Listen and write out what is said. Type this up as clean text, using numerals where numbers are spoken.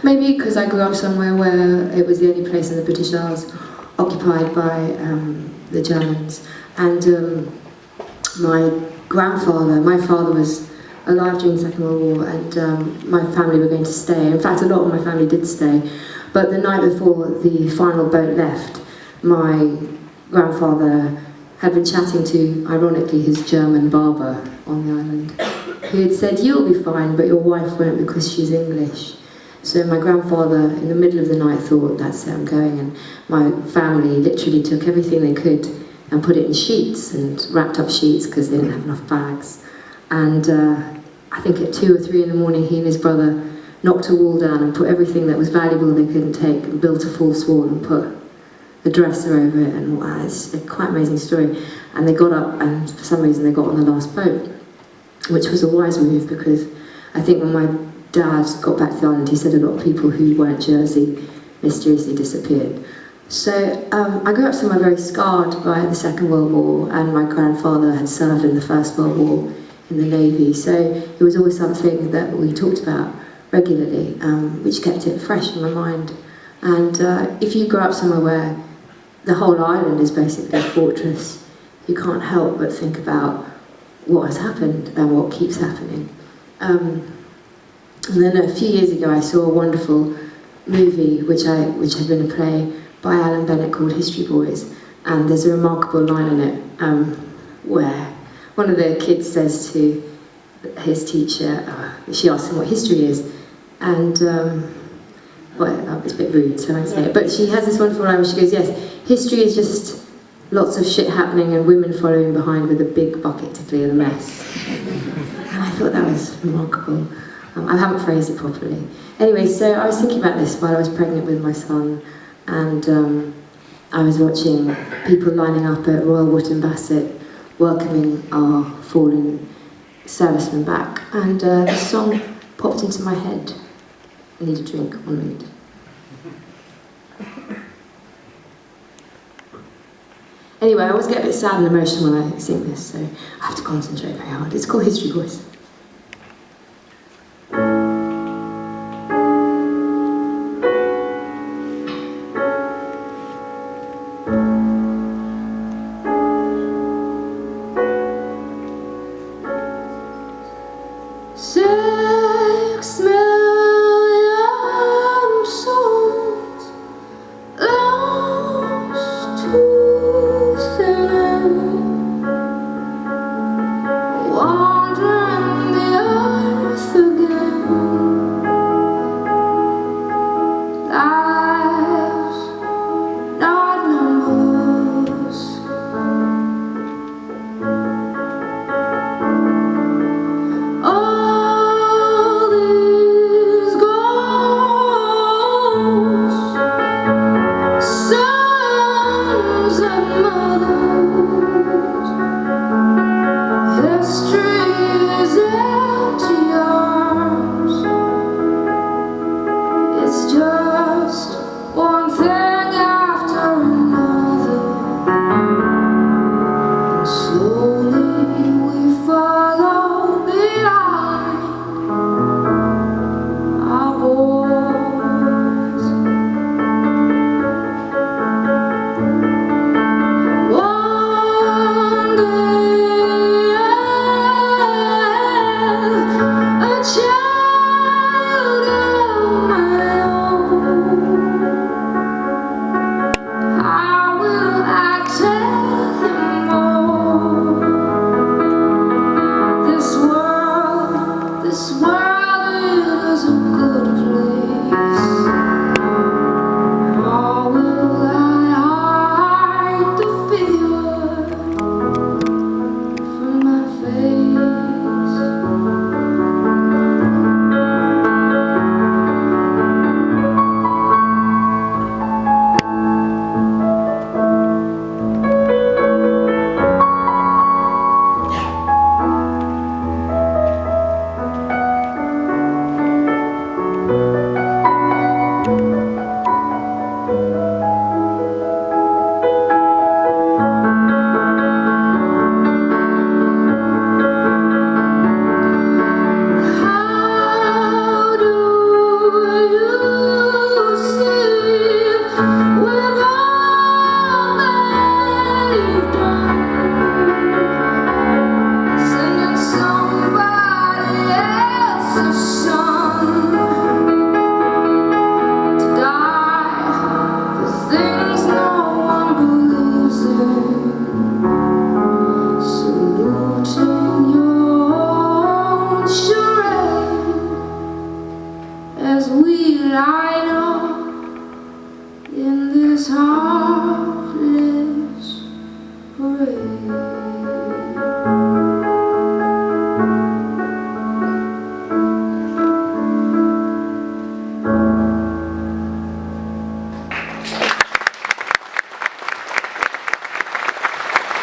Maybe because I grew up somewhere where it was the only place in the British Isles occupied by the Germans. And my father was alive during the Second World War, and my family were going to stay. In fact, a lot of my family did stay. But the night before the final boat left, my grandfather had been chatting to, ironically, his German barber on the island, who had said, "You'll be fine, but your wife won't because she's English." So my grandfather, in the middle of the night, thought, "That's it, I'm going." And my family literally took everything they could and put it in sheets and wrapped up sheets because they didn't have enough bags. And I think at 2 or 3 in the morning, he and his brother knocked a wall down and put everything that was valuable they couldn't take and built a false wall and put a dresser over it. And it's a quite amazing story. And they got up, and for some reason they got on the last boat, which was a wise move, because I think when my dad got back to the island, he said a lot of people who weren't Jersey mysteriously disappeared. So I grew up somewhere very scarred by the Second World War, and my grandfather had served in the First World War in the Navy, so it was always something that we talked about regularly, which kept it fresh in my mind. And if you grow up somewhere where the whole island is basically a fortress, you can't help but think about what has happened and what keeps happening. And then a few years ago I saw a wonderful movie which had been a play by Alan Bennett called History Boys, and there's a remarkable line in it where one of the kids says to his teacher, she asks him what history is, and well, it's a bit rude, so I won't say it, but she has this wonderful line where she goes, "Yes, history is just lots of shit happening and women following behind with a big bucket to clear the mess." And I thought that was remarkable. I haven't phrased it properly. Anyway, so I was thinking about this while I was pregnant with my son, and I was watching people lining up at Royal Wootton Bassett, welcoming our fallen servicemen back, and the song popped into my head. I need a drink, 1 minute. Anyway, I always get a bit sad and emotional when I sing this, so I have to concentrate very hard. It's called History Voice.